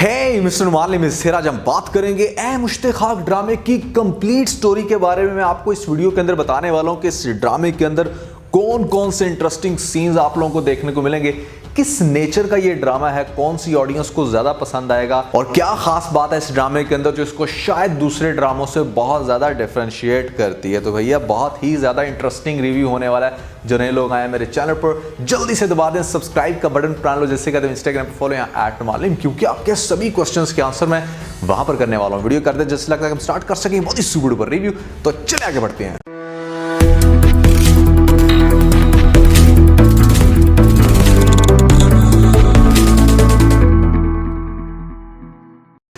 हे mister मालिम, इससे आज हम बात करेंगे ए मुश्ताक ड्रामे की कंप्लीट स्टोरी के बारे में। मैं आपको इस वीडियो के अंदर बताने वाला हूं कि इस ड्रामे के अंदर कौन कौन से इंटरेस्टिंग सीन्स आप लोगों को देखने को मिलेंगे, किस नेचर का ये ड्रामा है, कौन सी ऑडियंस को ज्यादा पसंद आएगा और क्या खास बात है इस ड्रामे के अंदर जो इसको शायद दूसरे ड्रामों से बहुत ज्यादा डिफरेंशिएट करती है। तो भैया बहुत ही ज्यादा इंटरेस्टिंग रिव्यू होने वाला है। जो नए लोग आए मेरे चैनल पर जल्दी से दबा दें सब्सक्राइब का बटन, प्राण लो जैसे कहते हैं इंस्टाग्राम पर फॉलो यहाँ @मालिम, क्योंकि आपके सभी क्वेश्चंस के आंसर मैं वहां पर करने वाला हूँ। वीडियो कर दे जैसे लगता है हम स्टार्ट कर सकें बहुत ही सुपर डुपर रिव्यू। तो चले आगे बढ़ते हैं।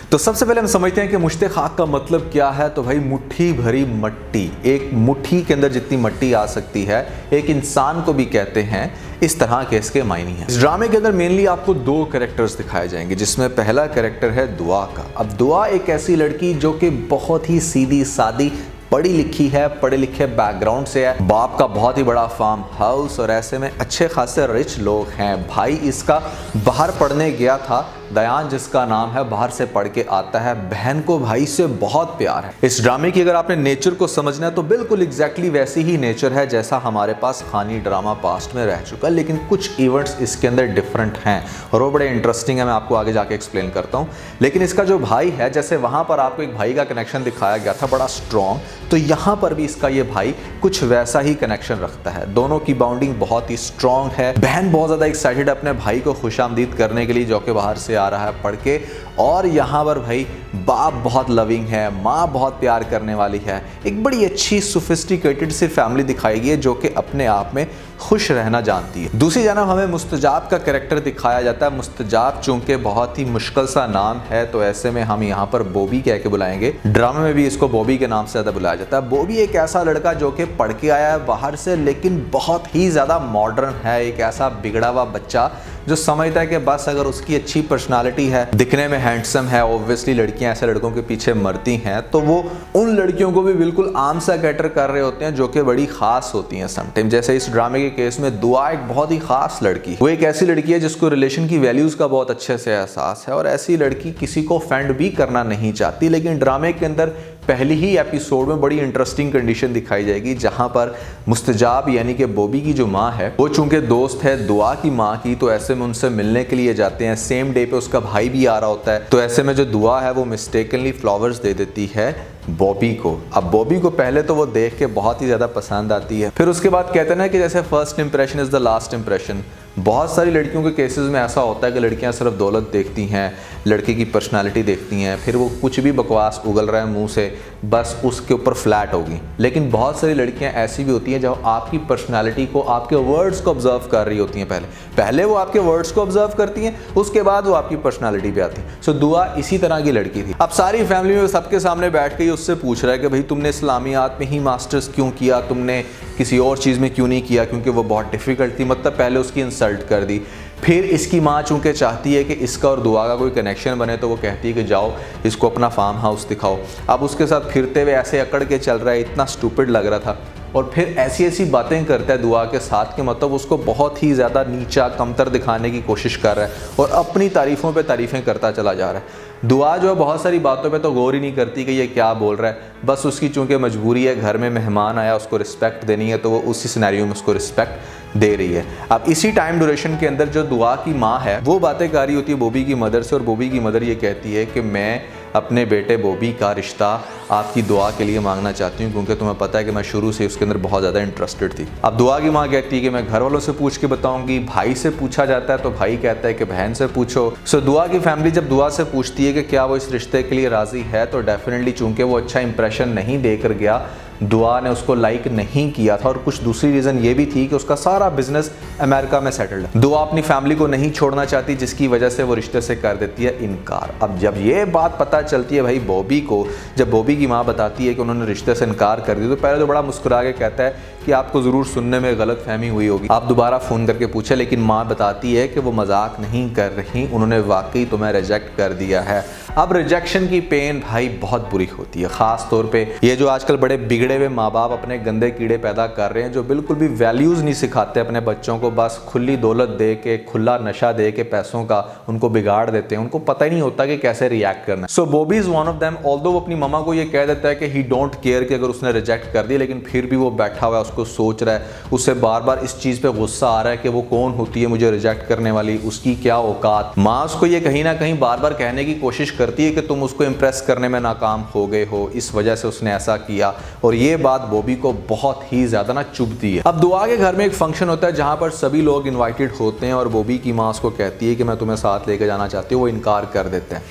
तो सबसे पहले हम समझते हैं कि मुश्ताक का मतलब क्या है। तो भाई मुट्ठी भरी मट्टी, एक मुट्ठी के अंदर जितनी मट्टी आ सकती है एक इंसान को भी कहते हैं, इस तरह के इसके मायने हैं। इस ड्रामे के अंदर मेनली आपको दो कैरेक्टर्स दिखाए जाएंगे, जिसमें पहला कैरेक्टर है दुआ का। अब दुआ एक ऐसी लड़की जो कि बहुत ही सीधी सादी पढ़ी लिखी है, पढ़े लिखे बैकग्राउंड से है, बाप का बहुत ही बड़ा फार्म हाउस और ऐसे में अच्छे खासे रिच लोग हैं। भाई इसका बाहर पढ़ने गया था, दयान जिसका नाम है, बाहर से पढ़ के आता है। बहन को भाई से बहुत प्यार है। इस ड्रामे की अगर आपने नेचर को समझना है तो बिल्कुल एग्जैक्टली वैसी ही नेचर है जैसा हमारे पास खानी ड्रामा पास्ट में रह चुका है, लेकिन कुछ इवेंट्स इसके अंदर डिफरेंट हैं और वो बड़े इंटरेस्टिंग है। मैं आपको आगे जाके एक्सप्लेन करता हूँ। लेकिन इसका जो भाई है, जैसे वहां पर आपको एक भाई का कनेक्शन दिखाया गया था बड़ा स्ट्रॉन्ग, तो यहाँ पर भी इसका ये भाई कुछ वैसा ही कनेक्शन रखता है। दोनों की बाउंडिंग बहुत ही स्ट्रॉन्ग है। बहन बहुत ज्यादा एक्साइटेड है अपने भाई को खुशामदीद करने के लिए जो कि बाहर से आ रहा है पढ़ के, और यहाँ पर भाई बाप बहुत लविंग है, माँ बहुत प्यार करने वाली है। एक बड़ी अच्छी सोफिस्टिकेटेड सी फैमिली दिखाई गई है जो कि अपने आप में खुश रहना जानती है। दूसरी जानब हमें मुस्तजाब का कैरेक्टर दिखाया जाता है। मुस्तजाब चूंकि बहुत ही मुश्किल सा नाम है तो ऐसे में हम यहाँ पर बॉबी कह के बुलाएंगे। ड्रामे में भी इसको बॉबी के नाम से ज़्यादा बुलाया जाता है। बॉबी एक ऐसा लड़का जो कि पढ़ के आया है बाहर से, लेकिन बहुत ही ज़्यादा मॉडर्न है। एक ऐसा बिगड़ा हुआ बच्चा जो समझता है कि बस अगर उसकी अच्छी पर्सनालिटी है, दिखने में हैंडसम है, ऑब्वियसली लड़कियां ऐसे लड़कों के पीछे मरती हैं, तो वो उन लड़कियों को भी बिल्कुल आम सा कैटर कर रहे होते हैं जो कि बड़ी खास होती हैं समटाइम। जैसे इस ड्रामे के केस में दुआ एक बहुत ही खास लड़की, वो एक ऐसी लड़की है जिसको रिलेशन की वैल्यूज का बहुत अच्छे से एहसास है और ऐसी लड़की किसी को ऑफेंड भी करना नहीं चाहती। लेकिन ड्रामे के अंदर पहली ही एपिसोड में बड़ी इंटरेस्टिंग कंडीशन दिखाई जाएगी जहां पर मुस्तजाब यानी कि बॉबी की जो माँ है वो चूंकि दोस्त है दुआ की माँ की, तो ऐसे में उनसे मिलने के लिए जाते हैं। सेम डे पे उसका भाई भी आ रहा होता है, तो ऐसे में जो दुआ है वो मिस्टेकनली फ्लावर्स दे देती है बॉबी को। अब बॉबी को पहले तो वो देख के बहुत ही ज़्यादा पसंद आती है, फिर उसके बाद कहते हैं ना कि जैसे first impression is the last impression. बहुत सारी लड़कियों के केसेस में ऐसा होता है कि लड़कियां सिर्फ दौलत देखती हैं, लड़के की पर्सनालिटी देखती हैं, फिर वो कुछ भी बकवास उगल रहा है मुंह से बस उसके ऊपर फ्लैट होगी। लेकिन बहुत सारी लड़कियां ऐसी भी होती हैं जो आपकी पर्सनालिटी को, आपके वर्ड्स को ऑब्जर्व कर रही होती हैं। पहले वो आपके वर्ड्स को ऑब्जर्व करती हैं, उसके बाद वो आपकी पर्सनालिटी पे आती है। सो दुआ इसी तरह की लड़की थी। अब सारी फैमिली में सबके सामने बैठ के उससे पूछ रहा है कि भाई तुमने इस्लामियात में ही मास्टर्स क्यों किया, तुमने किसी और चीज़ में क्यों नहीं किया, क्योंकि वो बहुत डिफिकल्ट थी। मतलब पहले उसकी इंसल्ट कर दी। फिर इसकी माँ चूंकि चाहती है कि इसका और दुआ का कोई कनेक्शन बने, तो वो कहती है कि जाओ इसको अपना फार्म हाउस दिखाओ। अब उसके साथ फिरते हुए ऐसे अकड़ के चल रहा है, इतना स्टूपिड लग रहा था, और फिर ऐसी ऐसी बातें करता है दुआ के साथ कि मतलब उसको बहुत ही ज़्यादा नीचा कमतर दिखाने की कोशिश कर रहा है और अपनी तारीफ़ों पे तारीफ़ें करता चला जा रहा है। दुआ जो है बहुत सारी बातों पे तो गौर ही नहीं करती कि ये क्या बोल रहा है, बस उसकी चूंकि मजबूरी है, घर में मेहमान आया उसको रिस्पेक्ट देनी है, तो वो उसी सिनेरियो में उसको रिस्पेक्ट दे रही है। अब इसी टाइम ड्यूरेशन के अंदर जो दुआ की माँ है वो बातें कर रही होती है बॉबी की मदर से, और बॉबी की मदर ये कहती है कि मैं अपने बेटे बॉबी का रिश्ता आपकी दुआ के लिए मांगना चाहती हूँ, क्योंकि तुम्हें पता है कि मैं शुरू से उसके अंदर बहुत ज़्यादा इंटरेस्टेड थी। अब दुआ की माँ कहती है कि मैं घर वालों से पूछ के बताऊंगी। भाई से पूछा जाता है तो भाई कहता है कि बहन से पूछो। सो दुआ की फैमिली जब दुआ से पूछती है कि क्या वो इस रिश्ते के लिए राज़ी है, तो डेफिनेटली चूंकि वो अच्छा इंप्रेशन नहीं देकर गया, दुआ ने उसको लाइक नहीं किया था, और कुछ दूसरी रीज़न ये भी थी कि उसका सारा बिजनेस अमेरिका में सेटल्ड है। दुआ अपनी फैमिली को नहीं छोड़ना चाहती, जिसकी वजह से वो रिश्ते से कर देती है इनकार। अब जब ये बात पता चलती है भाई बॉबी को, जब बॉबी की माँ बताती है कि उन्होंने रिश्ते से इनकार कर दिया, तो पहले तो बड़ा मुस्कुरा के कहता है कि आपको ज़रूर सुनने में गलतफहमी हुई होगी। आप दोबारा फ़ोन करके पूछे, लेकिन माँ बताती है कि वो मजाक नहीं कर रही, उन्होंने वाकई तुम्हें रिजेक्ट कर दिया है। अब रिजेक्शन की पेन भाई बहुत बुरी होती है, ख़ास तौर पे ये जो आजकल बड़े बिगड़े हुए माँ बाप अपने गंदे कीड़े पैदा कर रहे हैं, जो बिल्कुल भी वैल्यूज़ नहीं सिखाते अपने बच्चों को, बस खुली दौलत दे के, खुला नशा दे के पैसों का उनको बिगाड़ देते हैं। उनको पता ही नहीं होता कि कैसे रिएक्ट करना है। So Bobby is one of them. Although वो अपनी मम्मा को ये कह देता है कि ही डोंट केयर कि अगर उसने रिजेक्ट कर दिया, लेकिन फिर भी वो बैठा हुआ है, उसको सोच रहा है, उससे बार बार इस चीज़ पे गुस्सा आ रहा है कि वो कौन होती है मुझे रिजेक्ट करने वाली, उसकी क्या औकात। माँ उसको ये कहीं ना कहीं बार बार कहने की कोशिश करती है कि तुम उसको इंप्रेस करने में नाकाम हो गए हो, इस वजह से उसने ऐसा किया, और ये बात बॉबी को बहुत ही ज़्यादा ना चुभती है। अब दुआ के घर में एक फंक्शन होता है जहाँ पर सभी लोग इन्वाइटेड होते हैं और बॉबी की माँ उसको कहती है कि मैं तुम्हें साथ लेकर जाना चाहती हूँ, वो इनकार कर देते हैं।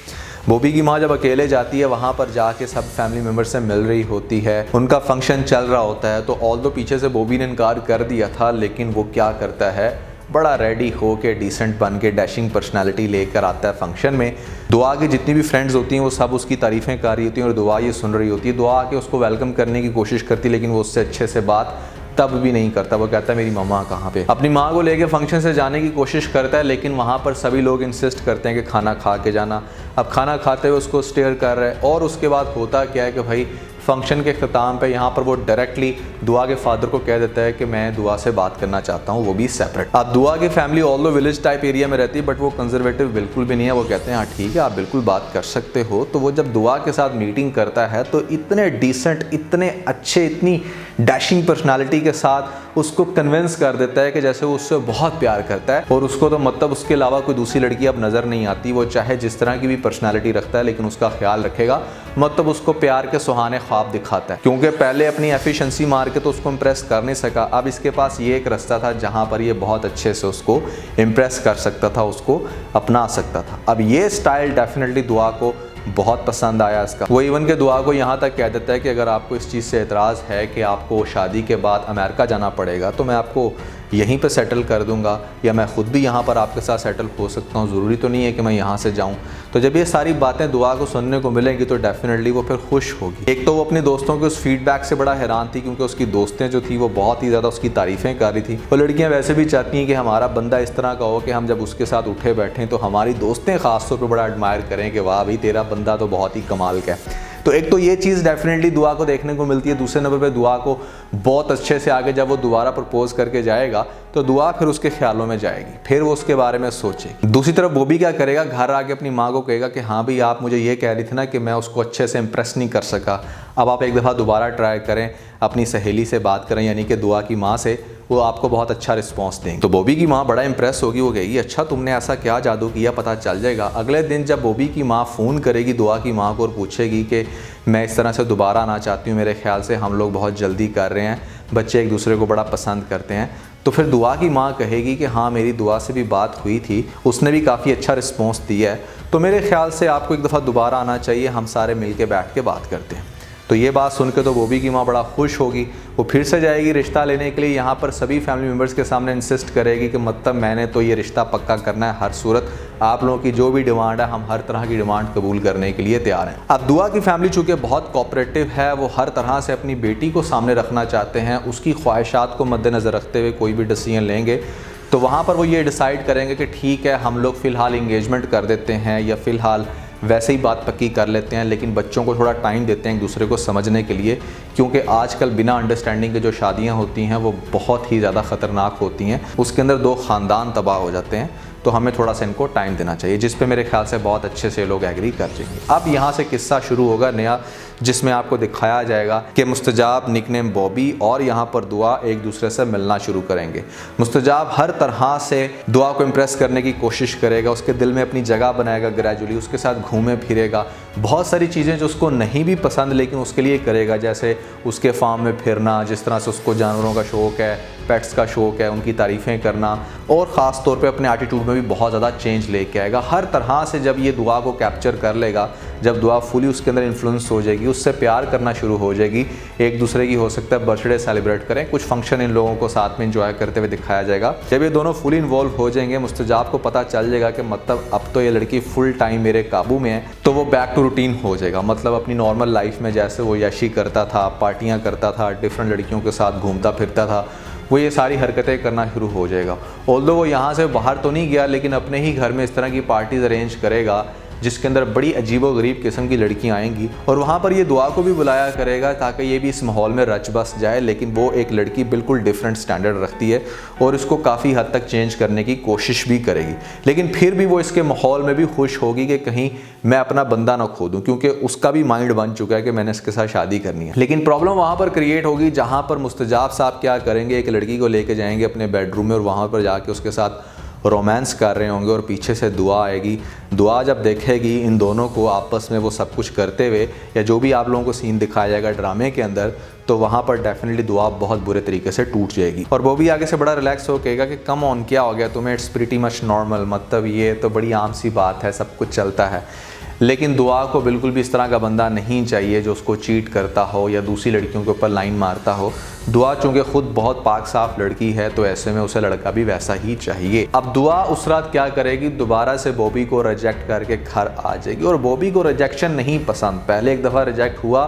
बॉबी की माँ जब अकेले जाती है, वहाँ पर जाके सब फैमिली मेम्बर से मिल रही होती है, उनका फंक्शन चल रहा होता है। तो ऑल्दो पीछे से बॉबी ने इनकार कर दिया था, लेकिन वो क्या करता है, बड़ा रेडी हो के, डिसेंट बन के, डैशिंग पर्सनालिटी लेकर आता है फंक्शन में। दुआ की जितनी भी फ्रेंड्स होती हैं वो सब उसकी तारीफ़ें कर रही होती हैं और दुआ ये सुन रही होती है। दुआ आके उसको वेलकम करने की कोशिश करती, लेकिन वो उससे अच्छे से बात तब भी नहीं करता। वो कहता है मेरी मम्मा कहाँ पे। अपनी माँ को लेके फंक्शन से जाने की कोशिश करता है, लेकिन वहाँ पर सभी लोग इंसिस्ट करते हैं कि खाना खा के जाना। अब खाना खाते हुए उसको स्टेयर कर रहे हैं, और उसके बाद होता क्या है कि भाई फंक्शन के ख़त्म पे यहाँ पर वो डायरेक्टली दुआ के फादर को कह देता है कि मैं दुआ से बात करना चाहता हूँ, वो भी सेपरेट। अब दुआ की family although village type area में रहती है, बट वो कंजर्वेटिव बिल्कुल भी नहीं है। वो कहते हैं हाँ ठीक है, आप बिल्कुल बात कर सकते हो। तो वो जब दुआ के साथ मीटिंग करता है तो इतने डिसेंट, इतने अच्छे, इतनी डैशिंग पर्सनालिटी के साथ उसको कन्विंस कर देता है कि जैसे वो उससे बहुत प्यार करता है, और उसको तो मतलब उसके अलावा कोई दूसरी लड़की अब नज़र नहीं आती। वो चाहे जिस तरह की भी पर्सनालिटी रखता है, लेकिन उसका ख्याल रखेगा, मतलब उसको प्यार के सुहाने ख्वाब दिखाता है। क्योंकि पहले अपनी एफिशिएंसी मार के तो उसको इम्प्रेस कर नहीं सका, अब इसके पास ये एक रास्ता था जहाँ पर ये बहुत अच्छे से उसको इम्प्रेस कर सकता था, उसको अपना सकता था। अब ये स्टाइल डेफिनेटली दुआ को बहुत पसंद आया इसका। वो इवन के दुआ को यहाँ तक कह देता है कि अगर आपको इस चीज़ से एतराज़ है कि आपको शादी के बाद अमेरिका जाना पड़ेगा, तो मैं आपको यहीं पे सेटल कर दूंगा, या मैं ख़ुद भी यहाँ पर आपके साथ सेटल हो सकता हूँ, ज़रूरी तो नहीं है कि मैं यहाँ से जाऊँ। तो जब ये सारी बातें दुआ को सुनने को मिलेंगी तो डेफिनेटली वो फिर खुश होगी। एक तो वो अपने दोस्तों के उस फीडबैक से बड़ा हैरान थी, क्योंकि उसकी दोस्तें जो थी वो बहुत ही ज़्यादा उसकी तारीफ़ें कर रही थी। वो लड़कियाँ वैसे भी चाहती हैं कि हमारा बंदा इस तरह का हो कि हम जब उसके साथ उठे बैठें तो हमारी दोस्तें ख़ासतौर पर बड़ा एडमायर करें कि वाह भाई तेरा बंदा तो बहुत ही कमाल का है। तो एक तो ये चीज़ डेफिनेटली दुआ को देखने को मिलती है। दूसरे नंबर पे दुआ को बहुत अच्छे से आगे जब वो दोबारा प्रपोज करके जाएगा तो दुआ फिर उसके ख्यालों में जाएगी, फिर वो उसके बारे में सोचेगी। दूसरी तरफ बॉबी क्या करेगा, घर आके अपनी माँ को कहेगा कि हाँ भाई आप मुझे ये कह रही थी ना कि मैं उसको अच्छे से इम्प्रेस नहीं कर सका, अब आप एक दफ़ा दोबारा ट्राई करें, अपनी सहेली से बात करें, यानी कि दुआ की माँ से, वो आपको बहुत अच्छा रिस्पांस देंगे। तो बॉबी की माँ बड़ा इंप्रेस होगी, वो कहेगी अच्छा तुमने ऐसा क्या जादू किया, पता चल जाएगा। अगले दिन जब बॉबी की माँ फ़ोन करेगी दुआ की माँ को और पूछेगी कि मैं इस तरह से दोबारा आना चाहती हूँ, मेरे ख्याल से हम लोग बहुत जल्दी कर रहे हैं, बच्चे एक दूसरे को बड़ा पसंद करते हैं, तो फिर दुआ की माँ कहेगी कि हाँ मेरी दुआ से भी बात हुई थी, उसने भी काफ़ी अच्छा रिस्पॉन्स दिया है, तो मेरे ख्याल से आपको एक दफ़ा दोबारा आना चाहिए, हम सारे मिल के बैठ के बात करते हैं। तो ये बात सुन के तो बॉबी की माँ बड़ा खुश होगी, वो फिर से जाएगी रिश्ता लेने के लिए। यहाँ पर सभी फैमिली मेम्बर्स के सामने इंसिस्ट करेगी कि मतलब मैंने तो ये रिश्ता पक्का करना है, हर सूरत आप लोगों की जो भी डिमांड है हम हर तरह की डिमांड कबूल करने के लिए तैयार हैं। अब दुआ की फैमिली चूँकि बहुत कोऑपरेटिव है, वो हर तरह से अपनी बेटी को सामने रखना चाहते हैं, उसकी ख्वाहिशात को मद्देनज़र रखते हुए कोई भी डिसीजन लेंगे, तो वहाँ पर वो ये डिसाइड करेंगे कि ठीक है हम लोग फ़िलहाल इंगेजमेंट कर देते हैं, या फ़िलहाल वैसे ही बात पक्की कर लेते हैं, लेकिन बच्चों को थोड़ा टाइम देते हैं एक दूसरे को समझने के लिए, क्योंकि आजकल बिना अंडरस्टैंडिंग के जो शादियां होती हैं वो बहुत ही ज़्यादा ख़तरनाक होती हैं, उसके अंदर दो ख़ानदान तबाह हो जाते हैं। तो हमें थोड़ा सा इनको टाइम देना चाहिए, जिस पे मेरे ख्याल से बहुत अच्छे से लोग एग्री कर जाएंगे। अब यहाँ से किस्सा शुरू होगा नया, जिसमें आपको दिखाया जाएगा कि मुस्तजाब निकनेम बॉबी और यहाँ पर दुआ एक दूसरे से मिलना शुरू करेंगे। मुस्तजाब हर तरह से दुआ को इम्प्रेस करने की कोशिश करेगा, उसके दिल में अपनी जगह बनाएगा, ग्रेजुअली उसके साथ घूमे फिरेगा, बहुत सारी चीज़ें जो उसको नहीं भी पसंद लेकिन उसके लिए करेगा, जैसे उसके फार्म में फिरना, जिस तरह से उसको जानवरों का शौक़ है, पेट्स का शौक़ है, उनकी तारीफ़ें करना, और ख़ास तौर पे अपने एटीट्यूड में भी बहुत ज़्यादा चेंज लेके आएगा। हर तरह से जब ये दुआ को कैप्चर कर लेगा, जब दुआ फुली उसके अंदर इन्फ्लुएंस हो जाएगी, उससे प्यार करना शुरू हो जाएगी, एक दूसरे की हो सकता है बर्थडे सेलिब्रेट करें, कुछ फंक्शन इन लोगों को साथ में एंजॉय करते हुए दिखाया जाएगा। जब ये दोनों फुली इन्वॉल्व हो जाएंगे, मुस्तजाब को पता चल जाएगा कि मतलब अब तो ये लड़की फुल टाइम मेरे काबू में है, तो वो बैक टू रूटीन हो जाएगा। मतलब अपनी नॉर्मल लाइफ में जैसे वो यशी करता था, पार्टियाँ करता था, डिफरेंट लड़कियों के साथ घूमता फिरता था, वो ये सारी हरकतें करना शुरू हो जाएगा। ऑल्दो वो यहाँ से बाहर तो नहीं गया, लेकिन अपने ही घर में इस तरह की पार्टीज अरेंज करेगा जिसके अंदर बड़ी अजीबोगरीब किस्म की लड़कियां आएंगी, और वहाँ पर ये दुआ को भी बुलाया करेगा ताकि ये भी इस माहौल में रच बस जाए। लेकिन वो एक लड़की बिल्कुल डिफरेंट स्टैंडर्ड रखती है और इसको काफ़ी हद तक चेंज करने की कोशिश भी करेगी, लेकिन फिर भी वो इसके माहौल में भी खुश होगी कि कहीं मैं अपना बंदा ना खो दूँ, क्योंकि उसका भी माइंड बन चुका है कि मैंने इसके साथ शादी करनी है। लेकिन प्रॉब्लम वहाँ पर क्रिएट होगी जहाँ पर मुस्तजाब साहब क्या करेंगे, एक लड़की को लेके जाएंगे अपने बेडरूम में और वहाँ पर जाके उसके साथ रोमांस कर रहे होंगे, और पीछे से दुआ आएगी। दुआ जब देखेगी इन दोनों को आपस में वो सब कुछ करते हुए, या जो भी आप लोगों को सीन दिखाया जाएगा ड्रामे के अंदर, तो वहाँ पर डेफिनेटली दुआ बहुत बुरे तरीके से टूट जाएगी। और वो भी आगे से बड़ा रिलैक्स हो कहेगा कि कम ऑन क्या हो गया तुम्हें, इट्स प्रीटी मच नॉर्मल, मतलब ये तो बड़ी आम सी बात है, सब कुछ चलता है। लेकिन दुआ को बिल्कुल भी इस तरह का बंदा नहीं चाहिए जो उसको चीट करता हो या दूसरी लड़कियों के ऊपर लाइन मारता हो। दुआ चूँकि खुद बहुत पाक साफ लड़की है, तो ऐसे में उसे लड़का भी वैसा ही चाहिए। अब दुआ उस रात क्या करेगी, दोबारा से बॉबी को रिजेक्ट करके घर आ जाएगी। और बॉबी को रिजेक्शन नहीं पसंद, पहले एक दफ़ा रिजेक्ट हुआ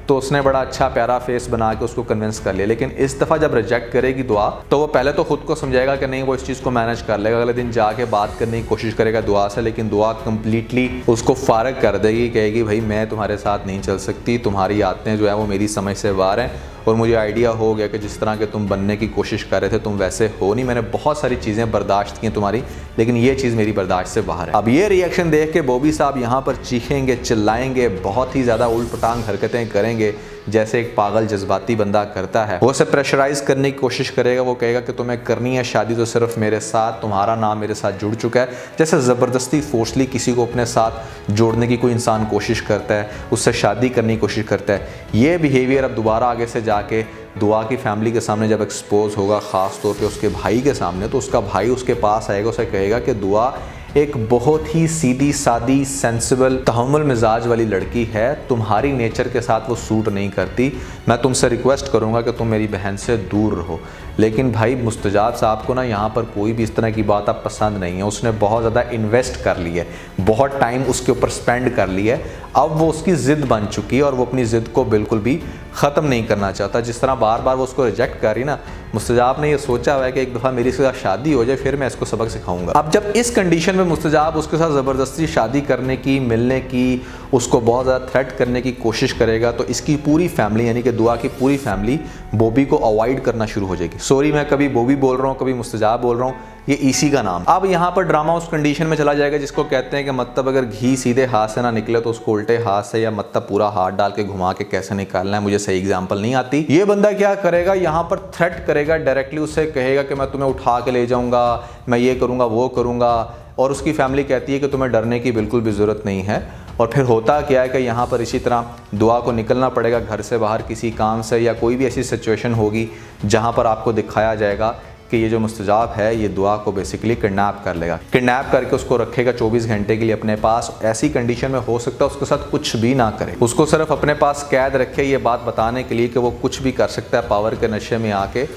तो उसने बड़ा अच्छा प्यारा फेस बना के उसको कन्विंस कर लिया, लेकिन इस दफ़ा जब रिजेक्ट करेगी दुआ, तो वो पहले तो खुद को समझाएगा कि नहीं वो इस चीज़ को मैनेज कर लेगा, अगले दिन जाके बात करने की कोशिश करेगा दुआ से, लेकिन दुआ कंप्लीटली उसको फारग कर देगी, कहेगी भाई मैं तुम्हारे साथ नहीं चल सकती, तुम्हारी आदतें जो है वो मेरी समझ से बाहर हैं, और मुझे आइडिया हो गया कि जिस तरह के तुम बनने की कोशिश कर रहे थे तुम वैसे हो नहीं, मैंने बहुत सारी चीज़ें बर्दाश्त की हैं तुम्हारी, लेकिन ये चीज़ मेरी बर्दाश्त से बाहर है। अब ये रिएक्शन देख के बॉबी साहब यहाँ पर चीखेंगे, चिल्लाएंगे, बहुत ही ज़्यादा उल्ट पटांग हरकतें करेंगे जैसे एक पागल जज्बाती बंदा करता है। वो उसे प्रेशराइज करने की कोशिश करेगा, वो कहेगा कि तुम्हें करनी है शादी तो सिर्फ मेरे साथ, तुम्हारा नाम मेरे साथ जुड़ चुका है, जैसे ज़बरदस्ती फोर्सली किसी को अपने साथ जोड़ने की कोई इंसान कोशिश करता है, उससे शादी करने की कोशिश करता है। ये बिहेवियर अब दोबारा आगे से जाके दुआ की फैमिली के सामने जब एक्सपोज होगा, ख़ास तौर पे उसके भाई के सामने, तो उसका भाई उसके पास आएगा, उसे कहेगा कि दुआ एक बहुत ही सीधी सादी सेंसिबल तहम्मुल मिजाज वाली लड़की है, तुम्हारी नेचर के साथ वो सूट नहीं करती, मैं तुमसे रिक्वेस्ट करूँगा कि तुम मेरी बहन से दूर रहो। लेकिन भाई मुस्तजाब साहब को ना यहाँ पर कोई भी इस तरह की बात अब पसंद नहीं है, उसने बहुत ज़्यादा इन्वेस्ट कर ली है, बहुत टाइम उसके ऊपर स्पेंड कर लिया है, अब वो उसकी ज़िद बन चुकी है और वो अपनी ज़िद को बिल्कुल भी ख़त्म नहीं करना चाहता। जिस तरह बार बार वो उसको रिजेक्ट कर रही ना, मुस्तजाब ने ये सोचा हुआ है कि एक दफ़ा मेरी इसके साथ शादी हो जाए फिर मैं इसको सबक सिखाऊंगा। अब जब इस कंडीशन में मुस्तजाब उसके साथ ज़बरदस्ती शादी करने की, मिलने की, उसको बहुत ज़्यादा थ्रेट करने की कोशिश करेगा, तो इसकी पूरी फैमिली यानी कि दुआ की पूरी फैमिली बॉबी को अवॉइड करना शुरू हो जाएगी। सॉरी मैं कभी बॉबी बोल रहा हूँ, कभी मुस्तजाब बोल रहा हूँ, ये इसी का नाम। अब यहाँ पर ड्रामा उस कंडीशन में चला जाएगा जिसको कहते हैं कि मतलब अगर घी सीधे हाथ से ना निकले तो उसको उल्टे हाथ से या मतलब पूरा हाथ डाल के घुमा के कैसे निकालना है, मुझे सही एग्जांपल नहीं आती। ये बंदा क्या करेगा, यहाँ पर थ्रेट करेगा, डायरेक्टली उससे कहेगा कि मैं तुम्हें उठा के ले जाऊँगा, मैं ये करूँगा वो करूँगा, और उसकी फैमिली कहती है कि तुम्हें डरने की बिल्कुल भी ज़रूरत नहीं है। और फिर होता क्या है कि यहाँ पर इसी तरह दुआ को निकलना पड़ेगा घर से बाहर किसी काम से, या कोई भी ऐसी सिचुएशन होगी जहाँ पर आपको दिखाया जाएगा कि ये जो मुस्तजाब है ये दुआ को बेसिकली किडनैप कर लेगा, किडनैप करके उसको रखेगा 24 घंटे के लिए अपने पास। ऐसी कंडीशन में हो सकता है उसके साथ कुछ भी ना करे, उसको सिर्फ अपने पास कैद रखे, ये बात बताने के लिए कि वो कुछ भी कर सकता है पावर के नशे में आके।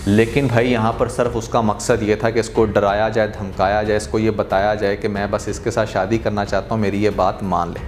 लेकिन भाई यहाँ पर सिर्फ उसका मकसद ये था कि इसको डराया जाए, धमकाया जाए, इसको ये बताया जाए कि मैं बस इसके साथ शादी करना चाहता हूँ, मेरी ये बात मान ले।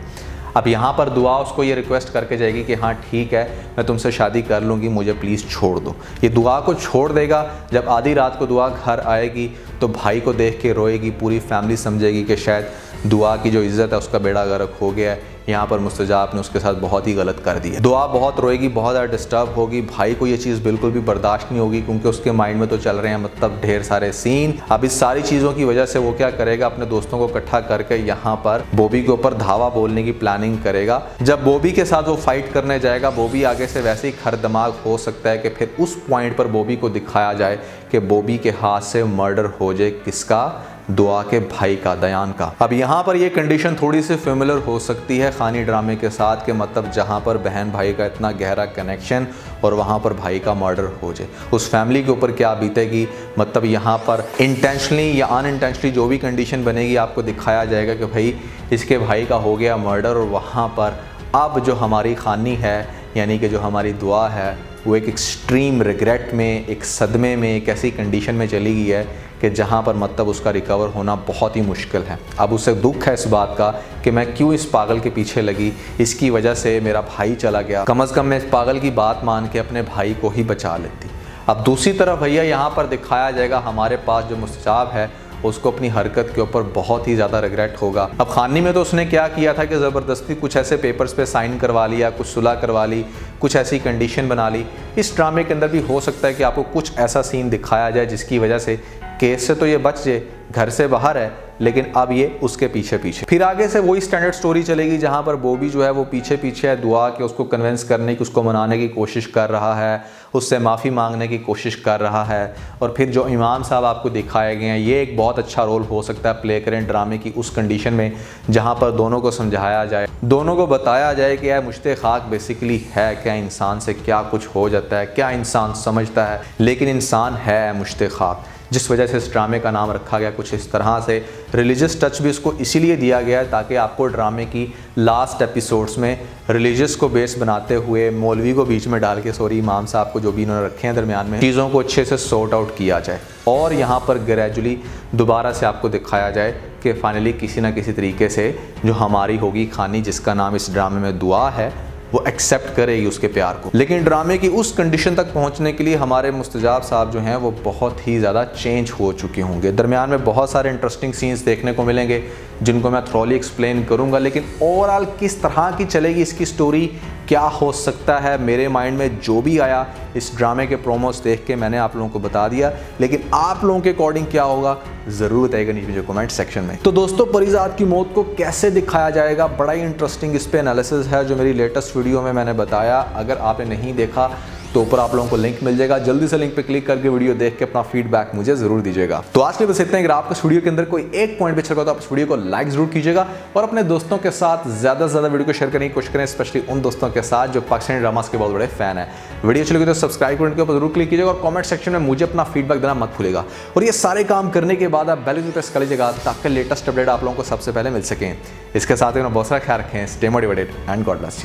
अब यहाँ पर दुआ उसको ये रिक्वेस्ट करके जाएगी कि हाँ ठीक है मैं तुमसे शादी कर लूँगी, मुझे प्लीज़ छोड़ दो। ये दुआ को छोड़ देगा। जब आधी रात को दुआ घर आएगी तो भाई को देख के रोएगी, पूरी फैमिली समझेगी कि शायद दुआ की जो इज़्ज़त है उसका बेड़ा गर्क हो गया है, यहाँ पर मुस्तजाब ने उसके साथ बहुत ही गलत कर दिया। दुआ बहुत रोएगी, बहुत ज़्यादा डिस्टर्ब होगी, भाई को ये चीज़ बिल्कुल भी बर्दाश्त नहीं होगी क्योंकि उसके माइंड में तो चल रहे हैं मतलब ढेर सारे सीन। अब इस सारी चीज़ों की वजह से वो क्या करेगा, अपने दोस्तों को इकट्ठा करके यहाँ पर बॉबी के ऊपर धावा बोलने की प्लानिंग करेगा। जब बॉबी के साथ वो फाइट करने जाएगा, बॉबी आगे से वैसे ही खर दिमाग हो सकता है कि फिर उस पॉइंट पर बॉबी को दिखाया जाए कि बॉबी के हाथ से मर्डर हो जाए, किसका, दुआ के भाई का, दयान का। अब यहाँ पर ये कंडीशन थोड़ी सी फेमिलर हो सकती है खानी ड्रामे के साथ, के मतलब जहाँ पर बहन भाई का इतना गहरा कनेक्शन और वहाँ पर भाई का मर्डर हो जाए, उस फैमिली के ऊपर क्या बीतेगी। मतलब यहाँ पर इंटेंशनली या अनइंटेंशनली जो भी कंडीशन बनेगी, आपको दिखाया जाएगा कि भाई इसके भाई का हो गया मर्डर, और वहाँ पर अब जो हमारी खानी है, यानी कि जो हमारी दुआ है, वो एक एक्सट्रीम रिग्रेट में, एक सदमे में, एक ऐसी कंडीशन में चली गई है कि जहाँ पर मतलब उसका रिकवर होना बहुत ही मुश्किल है। अब उसे दुख है इस बात का कि मैं क्यों इस पागल के पीछे लगी, इसकी वजह से मेरा भाई चला गया, कम से कम मैं इस पागल की बात मान के अपने भाई को ही बचा लेती। अब दूसरी तरफ भैया यहाँ पर दिखाया जाएगा हमारे पास जो मुस्तजाब है, उसको अपनी हरकत के ऊपर बहुत ही ज़्यादा रिग्रेट होगा। अब खानी में तो उसने क्या किया था कि ज़बरदस्ती कुछ ऐसे पेपर्स पे साइन करवा लिया, कुछ सुलह करवा ली, कुछ ऐसी कंडीशन बना ली। इस ड्रामे के अंदर भी हो सकता है कि आपको कुछ ऐसा सीन दिखाया जाए जिसकी वजह से केस से तो ये बच जाए, घर से बाहर है, लेकिन अब ये उसके पीछे पीछे। फिर आगे से वही स्टैंडर्ड स्टोरी चलेगी जहाँ पर बॉबी जो है वो पीछे पीछे है दुआ के, उसको कन्विंस करने की, उसको मनाने की कोशिश कर रहा है, उससे माफ़ी मांगने की कोशिश कर रहा है। और फिर जो इमाम साहब आपको दिखाए गए हैं, ये एक बहुत अच्छा रोल हो सकता है प्ले करें ड्रामे की उस कंडीशन में जहाँ पर दोनों को समझाया जाए, दोनों को बताया जाए कि यार मुश्ते खाक बेसिकली है क्या, इंसान से क्या कुछ हो जाता है, क्या इंसान समझता है, लेकिन इंसान है मुश्ते खाक, जिस वजह से इस ड्रामे का नाम रखा गया कुछ इस तरह से। रिलीजियस टच भी इसको इसीलिए दिया गया है ताकि आपको ड्रामे की लास्ट एपिसोड्स में रिलीजियस को बेस बनाते हुए, मौलवी को बीच में डाल के, सॉरी इमाम साहब को जो भी इन्होंने रखे हैं दरमियान में, चीज़ों को अच्छे से सॉर्ट आउट किया जाए और यहाँ पर ग्रेजुअली दोबारा से आपको दिखाया जाए कि फाइनली किसी ना किसी तरीके से जो हमारी होगी खानी, जिसका नाम इस ड्रामे में दुआ है, वो एक्सेप्ट करेगी उसके प्यार को। लेकिन ड्रामे की उस कंडीशन तक पहुंचने के लिए हमारे मुस्तजाब साहब जो हैं वो बहुत ही ज़्यादा चेंज हो चुके होंगे। दरमियान में बहुत सारे इंटरेस्टिंग सीन्स देखने को मिलेंगे जिनको मैं थ्रोली एक्सप्लेन करूंगा, लेकिन ओवरऑल किस तरह की चलेगी इसकी स्टोरी, क्या हो सकता है, मेरे माइंड में जो भी आया इस ड्रामे के प्रोमोस देख के मैंने आप लोगों को बता दिया। लेकिन आप लोगों के अकॉर्डिंग क्या होगा ज़रूर बताइएगा नीचे मुझे कमेंट सेक्शन में। तो दोस्तों, परीजाद की मौत को कैसे दिखाया जाएगा, बड़ा ही इंटरेस्टिंग इस पे एनालिसिस है जो मेरी लेटेस्ट वीडियो में मैंने बताया। अगर आपने नहीं देखा तो ऊपर आप लोगों को लिंक मिल जाएगा, जल्दी से लिंक पे क्लिक करके वीडियो देख के अपना फीडबैक मुझे जरूर दीजिएगा। तो आज के बस इतना ही। अगर आपको इस वीडियो के अंदर कोई एक पॉइंट भी अच्छा लगा तो आप इस वीडियो को लाइक जरूर कीजिएगा और अपने दोस्तों के साथ ज़्यादा से ज़्यादा वीडियो को शेयर करने की कोशिश करें, स्पेशली उन दोस्तों के साथ जो पाकिस्तानी ड्रामास के बहुत बड़े फैन है। वीडियो अच्छी लगी तो सब्सक्राइब बटन के ऊपर जरूर क्लिक कीजिएगा और कमेंट सेक्शन में मुझे अपना फीडबैक देना मत भूलिएगा। और ये सारे काम करने के बाद आप बेल आइकन प्रेस कर लीजिएगा ताकि लेटेस्ट अपडेट आप लोगों को सबसे पहले मिल सकें। इसके साथ ही बहुत सारा ख्याल रखें। Stay motivated and God bless you.